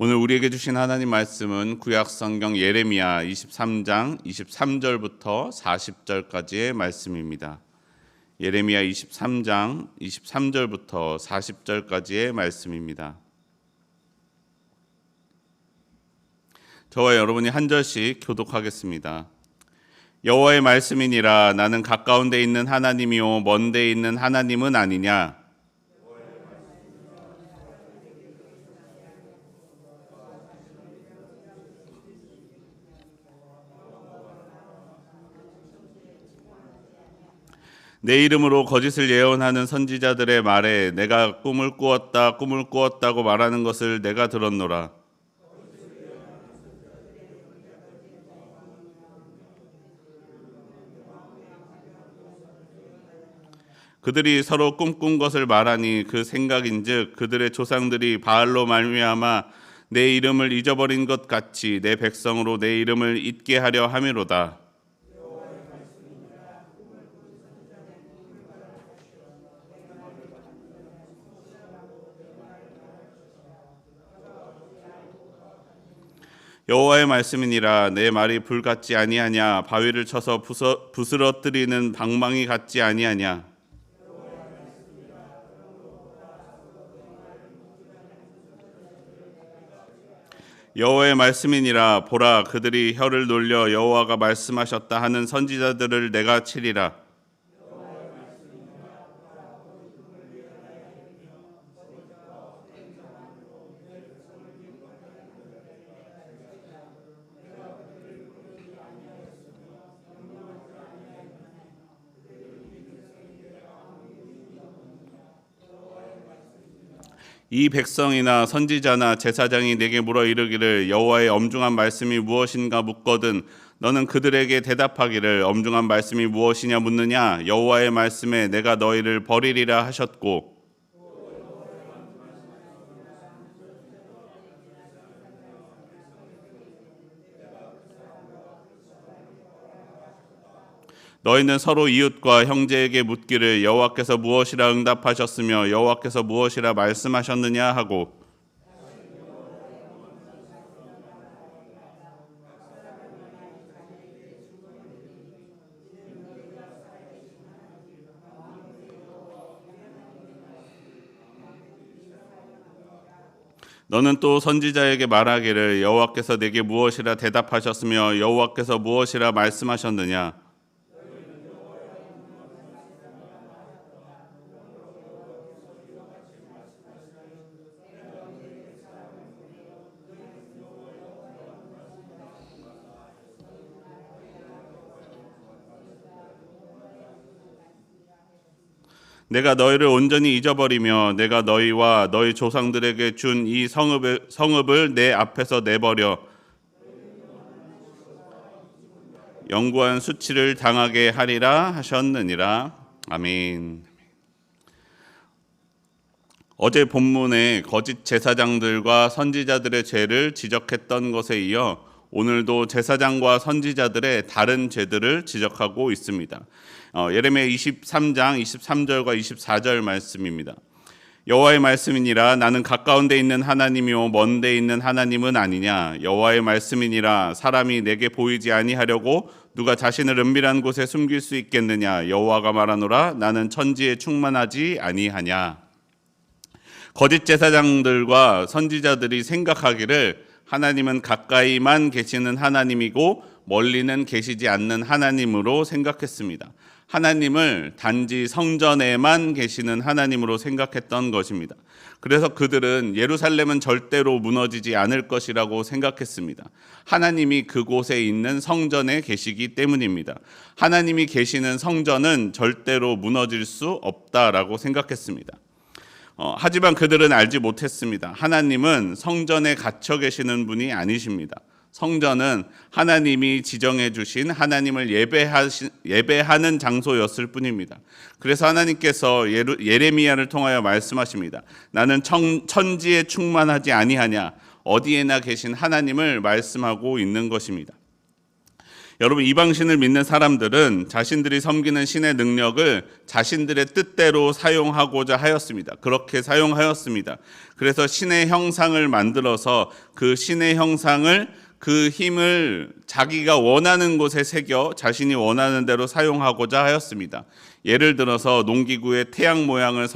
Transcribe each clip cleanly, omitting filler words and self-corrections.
오늘 우리에게 주신 하나님 말씀은 구약성경 예레미야 23장 23절부터 40절까지의 말씀입니다. 예레미야 23장 23절부터 40절까지의 말씀입니다. 저와 여러분이 한 절씩 교독하겠습니다. 여호와의 말씀이니라. 나는 가까운 데 있는 하나님이요 먼 데 있는 하나님은 아니냐. 내 이름으로 거짓을 예언하는 선지자들의 말에 내가 꿈을 꾸었다고 말하는 것을 내가 들었노라. 그들이 서로 꿈꾼 것을 말하니 그 생각인즉 그들의 조상들이 바알로 말미암아 내 이름을 잊어버린 것 같이 내 백성으로 내 이름을 잊게 하려 함이로다. 여호와의 말씀이니라. 내 말이 불 같지 아니하냐. 바위를 쳐서 부스러뜨리는 방망이 같지 아니하냐. 여호와의 말씀이니라. 보라, 그들이 혀를 놀려 여호와가 말씀하셨다 하는 선지자들을 내가 치리라. 이 백성이나 선지자나 제사장이 내게 물어 이르기를 여호와의 엄중한 말씀이 무엇인가 묻거든 너는 그들에게 대답하기를 엄중한 말씀이 무엇이냐 묻느냐. 여호와의 말씀에 내가 너희를 버리리라 하셨고 너희는 서로 이웃과 형제에게 묻기를 여호와께서 무엇이라 응답하셨으며 여호와께서 무엇이라 말씀하셨느냐 하고 너는 또 선지자에게 말하기를 여호와께서 내게 무엇이라 대답하셨으며 여호와께서 무엇이라 말씀하셨느냐. 내가 너희를 온전히 잊어버리며 내가 너희와 너희 조상들에게 준 이 성읍을 내 앞에서 내버려 영구한 수치를 당하게 하리라 하셨느니라. 아멘. 어제 본문에 거짓 제사장들과 선지자들의 죄를 지적했던 것에 이어 오늘도 제사장과 선지자들의 다른 죄들을 지적하고 있습니다. 예레미야 23장 23절과 24절 말씀입니다. 여호와의 말씀이니라. 나는 가까운 데 있는 하나님이요 먼 데 있는 하나님은 아니냐. 여호와의 말씀이니라. 사람이 내게 보이지 아니하려고 누가 자신을 은밀한 곳에 숨길 수 있겠느냐. 여호와가 말하노라. 나는 천지에 충만하지 아니하냐. 거짓 제사장들과 선지자들이 생각하기를 하나님은 가까이만 계시는 하나님이고 멀리는 계시지 않는 하나님으로 생각했습니다. 하나님을 단지 성전에만 계시는 하나님으로 생각했던 것입니다. 그래서 그들은 예루살렘은 절대로 무너지지 않을 것이라고 생각했습니다. 하나님이 그곳에 있는 성전에 계시기 때문입니다. 하나님이 계시는 성전은 절대로 무너질 수 없다라고 생각했습니다. 하지만 그들은 알지 못했습니다. 하나님은 성전에 gat혀 계시는 분이 아니십니다. 성전은 하나님이 지정해 주신 하나님을 예배하는 장소였을 뿐입니다. 그래서 하나님께서 예레미야를 통하여 말씀하십니다. 나는 천지에 충만하지 아니하냐. 어디에나 계신 하나님을 말씀하고 있는 것입니다. 여러분, 이방신을 믿는 사람들은 자신들이 섬기는 신의 능력을 자신들의 뜻대로 사용하고자 하였습니다. 그렇게 사용하였습니다. 그래서 신의 형상을 만들어서 그 신의 형상을, 그 힘을 자기가 원하는 곳에 새겨 자신이 원하는 대로 사용하고자 하였습니다. 예를 들어서 농기구의 태양 모양을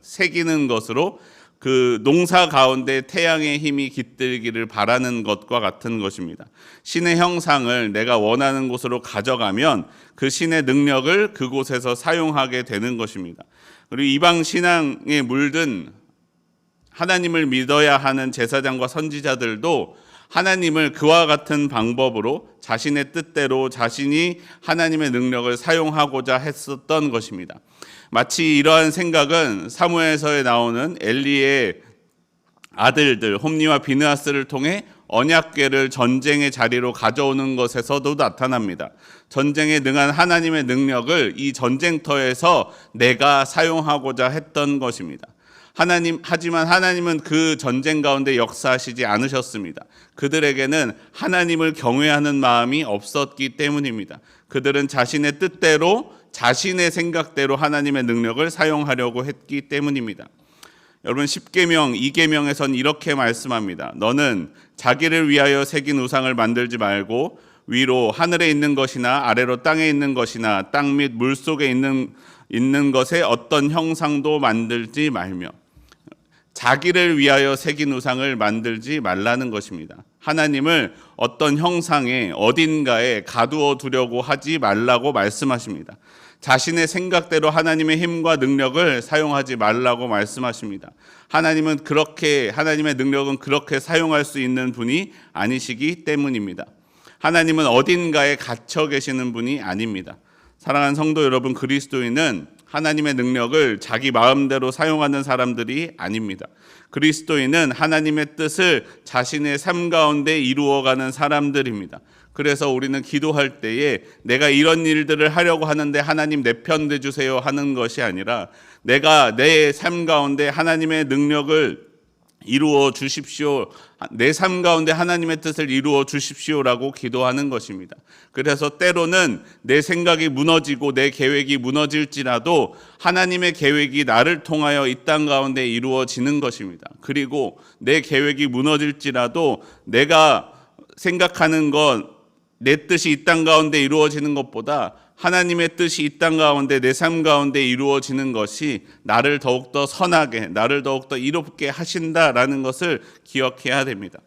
새기는 것으로 그 농사 가운데 태양의 힘이 깃들기를 바라는 것과 같은 것입니다. 신의 형상을 내가 원하는 곳으로 가져가면 그 신의 능력을 그곳에서 사용하게 되는 것입니다. 그리고 이방 신앙에 물든 하나님을 믿어야 하는 제사장과 선지자들도 하나님을 그와 같은 방법으로 자신의 뜻대로 자신이 하나님의 능력을 사용하고자 했었던 것입니다. 마치 이러한 생각은 사무엘서에 나오는 엘리의 아들들 홈니와 비느하스를 통해 언약궤를 전쟁의 자리로 가져오는 것에서도 나타납니다. 전쟁에 능한 하나님의 능력을 이 전쟁터에서 내가 사용하고자 했던 것입니다. 하지만 하나님은 그 전쟁 가운데 역사하시지 않으셨습니다. 그들에게는 하나님을 경외하는 마음이 없었기 때문입니다. 그들은 자신의 뜻대로, 자신의 생각대로 하나님의 능력을 사용하려고 했기 때문입니다. 여러분, 10계명, 2계명에선 이렇게 말씀합니다. 너는 자기를 위하여 새긴 우상을 만들지 말고 위로 하늘에 있는 것이나 아래로 땅에 있는 것이나 땅 및 물 속에 있는 것에 어떤 형상도 만들지 말며, 자기를 위하여 새긴 우상을 만들지 말라는 것입니다. 하나님을 어떤 형상에 어딘가에 가두어 두려고 하지 말라고 말씀하십니다. 자신의 생각대로 하나님의 힘과 능력을 사용하지 말라고 말씀하십니다. 하나님은 하나님의 능력은 그렇게 사용할 수 있는 분이 아니시기 때문입니다. 하나님은 어딘가에 갇혀 계시는 분이 아닙니다. 사랑하는 성도 여러분, 그리스도인은 하나님의 능력을 자기 마음대로 사용하는 사람들이 아닙니다. 그리스도인은 하나님의 뜻을 자신의 삶 가운데 이루어가는 사람들입니다. 그래서 우리는 기도할 때에 내가 이런 일들을 하려고 하는데 하나님 내 편 돼주세요 하는 것이 아니라 내가 내 삶 가운데 하나님의 능력을 이루어 주십시오, 내 삶 가운데 하나님의 뜻을 이루어 주십시오라고 기도하는 것입니다. 그래서 때로는 내 생각이 무너지고 내 계획이 무너질지라도 하나님의 계획이 나를 통하여 이 땅 가운데 이루어지는 것입니다. 그리고 내 계획이 무너질지라도 내가 생각하는 것, 내 뜻이 이 땅 가운데 이루어지는 것보다 하나님의 뜻이 이 땅 가운데 내 삶 가운데 이루어지는 것이 나를 더욱더 선하게, 나를 더욱더 이롭게 하신다라는 것을 기억해야 됩니다.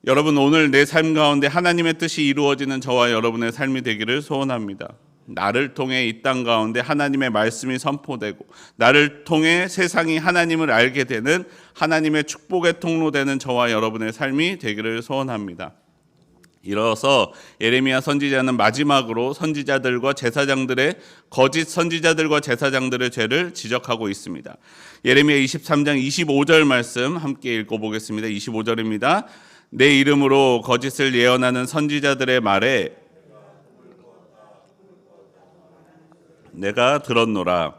여러분, 오늘 내 삶 가운데 하나님의 뜻이 이루어지는 저와 여러분의 삶이 되기를 소원합니다. 나를 통해 이 땅 가운데 하나님의 말씀이 선포되고 나를 통해 세상이 하나님을 알게 되는 하나님의 축복의 통로되는 저와 여러분의 삶이 되기를 소원합니다. 이로써 예레미야 선지자는 마지막으로 선지자들과 제사장들의 거짓 선지자들과 제사장들의 죄를 지적하고 있습니다. 예레미야 23장 25절 말씀 함께 읽어보겠습니다. 25절입니다. 내 이름으로 거짓을 예언하는 선지자들의 말에 내가 들었노라.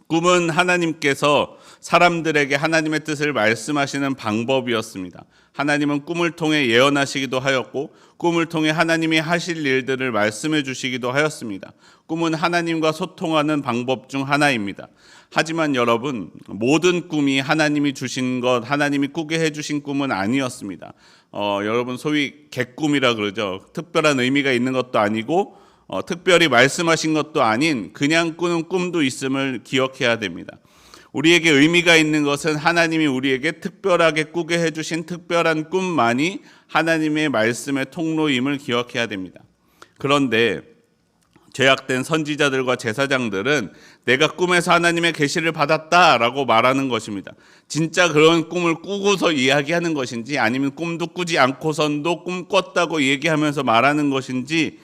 꿈은 하나님께서 사람들에게 하나님의 뜻을 말씀하시는 방법이었습니다. 하나님은 꿈을 통해 예언하시기도 하였고 꿈을 통해 하나님이 하실 일들을 말씀해 주시기도 하였습니다. 꿈은 하나님과 소통하는 방법 중 하나입니다. 하지만 여러분, 모든 꿈이 하나님이 주신 것, 하나님이 꾸게 해주신 꿈은 아니었습니다. 여러분, 소위 개꿈이라 그러죠. 특별한 의미가 있는 것도 아니고 특별히 말씀하신 것도 아닌 그냥 꾸는 꿈도 있음을 기억해야 됩니다. 우리에게 의미가 있는 것은 하나님이 우리에게 특별하게 꾸게 해주신 특별한 꿈만이 하나님의 말씀의 통로임을 기억해야 됩니다. 그런데 죄악된 선지자들과 제사장들은 내가 꿈에서 하나님의 계시를 받았다라고 말하는 것입니다. 진짜 그런 꿈을 꾸고서 이야기하는 것인지 아니면 꿈도 꾸지 않고선도 꿈 꿨다고 얘기하면서 말하는 것인지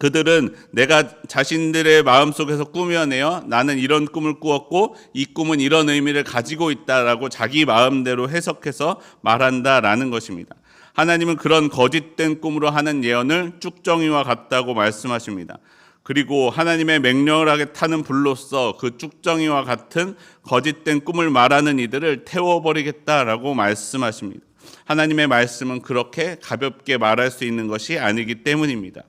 그들은 내가 자신들의 마음속에서 꾸며내어 나는 이런 꿈을 꾸었고 이 꿈은 이런 의미를 가지고 있다라고 자기 마음대로 해석해서 말한다라는 것입니다. 하나님은 그런 거짓된 꿈으로 하는 예언을 쭉정이와 같다고 말씀하십니다. 그리고 하나님의 맹렬하게 타는 불로써 그 쭉정이와 같은 거짓된 꿈을 말하는 이들을 태워버리겠다라고 말씀하십니다. 하나님의 말씀은 그렇게 가볍게 말할 수 있는 것이 아니기 때문입니다.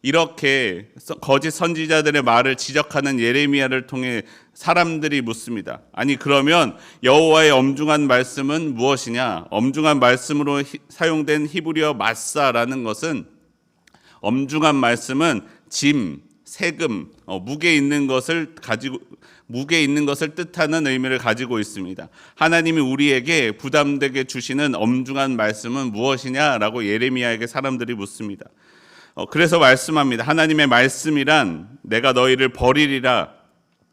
이렇게 거짓 선지자들의 말을 지적하는 예레미야를 통해 사람들이 묻습니다. 아니 그러면 여호와의 엄중한 말씀은 무엇이냐? 엄중한 말씀으로 사용된 히브리어 마사라는 것은, 엄중한 말씀은 짐, 세금, 무게 있는 것을 뜻하는 의미를 가지고 있습니다. 하나님이 우리에게 부담되게 주시는 엄중한 말씀은 무엇이냐라고 예레미야에게 사람들이 묻습니다. 그래서 말씀합니다. 하나님의 말씀이란 내가 너희를 버리리라.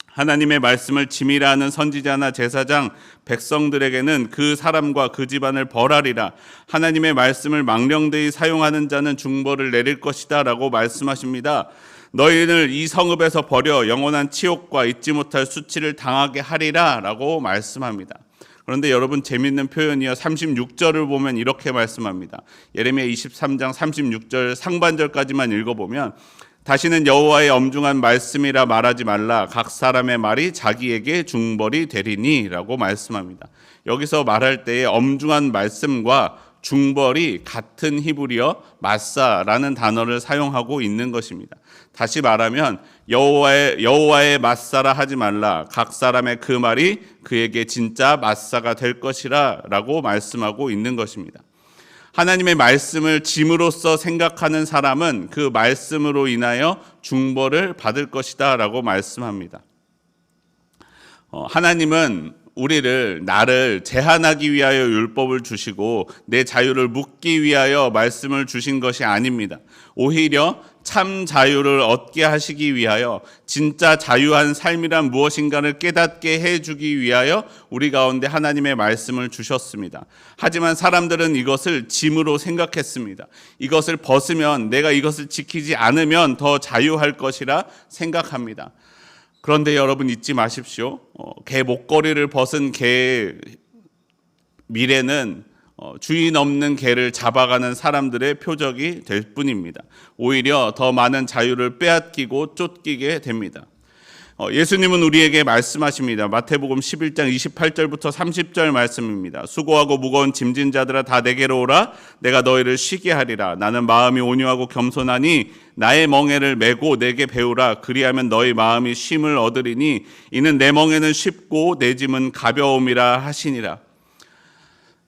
하나님의 말씀을 짐이라 하는 선지자나 제사장, 백성들에게는 그 사람과 그 집안을 벌하리라. 하나님의 말씀을 망령되이 사용하는 자는 중벌을 내릴 것이다 라고 말씀하십니다. 너희를 이 성읍에서 버려 영원한 치욕과 잊지 못할 수치를 당하게 하리라 라고 말씀합니다. 그런데 여러분, 재미있는 표현이요, 36절을 보면 이렇게 말씀합니다. 예레미야 23장 36절 상반절까지만 읽어보면, 다시는 여호와의 엄중한 말씀이라 말하지 말라. 각 사람의 말이 자기에게 중벌이 되리니 라고 말씀합니다. 여기서 말할 때의 엄중한 말씀과 중벌이 같은 히브리어 마사라는 단어를 사용하고 있는 것입니다. 다시 말하면 여호와의 마사라 하지 말라. 각 사람의 그 말이 그에게 진짜 마사가 될 것이라 라고 말씀하고 있는 것입니다. 하나님의 말씀을 짐으로써 생각하는 사람은 그 말씀으로 인하여 중벌을 받을 것이다 라고 말씀합니다. 하나님은 나를 제한하기 위하여 율법을 주시고 내 자유를 묶기 위하여 말씀을 주신 것이 아닙니다. 오히려 참 자유를 얻게 하시기 위하여, 진짜 자유한 삶이란 무엇인가를 깨닫게 해주기 위하여 우리 가운데 하나님의 말씀을 주셨습니다. 하지만 사람들은 이것을 짐으로 생각했습니다. 이것을 벗으면, 내가 이것을 지키지 않으면 더 자유할 것이라 생각합니다. 그런데 여러분, 잊지 마십시오. 개 목걸이를 벗은 개의 미래는 주인 없는 개를 잡아가는 사람들의 표적이 될 뿐입니다. 오히려 더 많은 자유를 빼앗기고 쫓기게 됩니다. 예수님은 우리에게 말씀하십니다. 마태복음 11장 28절부터 30절 말씀입니다. 수고하고 무거운 짐진 자들아 다 내게로 오라. 내가 너희를 쉬게 하리라. 나는 마음이 온유하고 겸손하니 나의 멍에를 메고 내게 배우라. 그리하면 너희 마음이 쉼을 얻으리니 이는 내 멍에는 쉽고 내 짐은 가벼움이라 하시니라.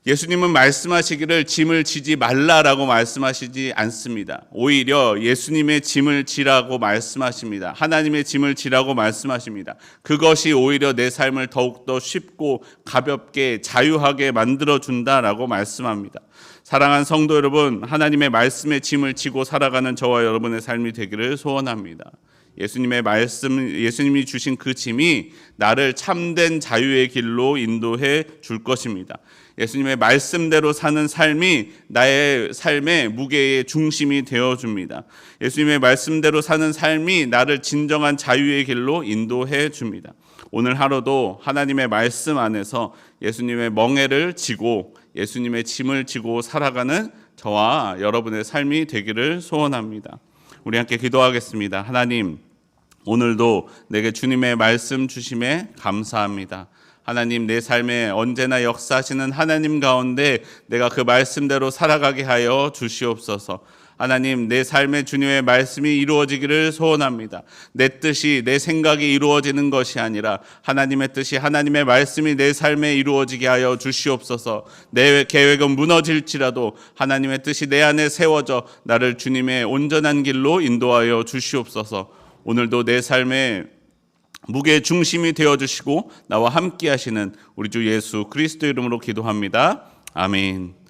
예수님은 말씀하시기를 짐을 지지 말라라고 말씀하시지 않습니다. 오히려 예수님의 짐을 지라고 말씀하십니다. 하나님의 짐을 지라고 말씀하십니다. 그것이 오히려 내 삶을 더욱더 쉽고 가볍게 자유하게 만들어준다라고 말씀합니다. 사랑하는 성도 여러분, 하나님의 말씀의 짐을 지고 살아가는 저와 여러분의 삶이 되기를 소원합니다. 예수님이 주신 그 짐이 나를 참된 자유의 길로 인도해 줄 것입니다. 예수님의 말씀대로 사는 삶이 나의 삶의 무게의 중심이 되어줍니다. 예수님의 말씀대로 사는 삶이 나를 진정한 자유의 길로 인도해 줍니다. 오늘 하루도 하나님의 말씀 안에서 예수님의 멍에를 지고 예수님의 짐을 지고 살아가는 저와 여러분의 삶이 되기를 소원합니다. 우리 함께 기도하겠습니다. 하나님, 오늘도 내게 주님의 말씀 주심에 감사합니다. 하나님, 내 삶에 언제나 역사하시는 하나님 가운데 내가 그 말씀대로 살아가게 하여 주시옵소서. 하나님, 내 삶에 주님의 말씀이 이루어지기를 소원합니다. 내 뜻이, 내 생각이 이루어지는 것이 아니라 하나님의 뜻이, 하나님의 말씀이 내 삶에 이루어지게 하여 주시옵소서. 내 계획은 무너질지라도 하나님의 뜻이 내 안에 세워져 나를 주님의 온전한 길로 인도하여 주시옵소서. 오늘도 내 삶에 무게의 중심이 되어주시고 나와 함께 하시는 우리 주 예수 그리스도 이름으로 기도합니다. 아멘.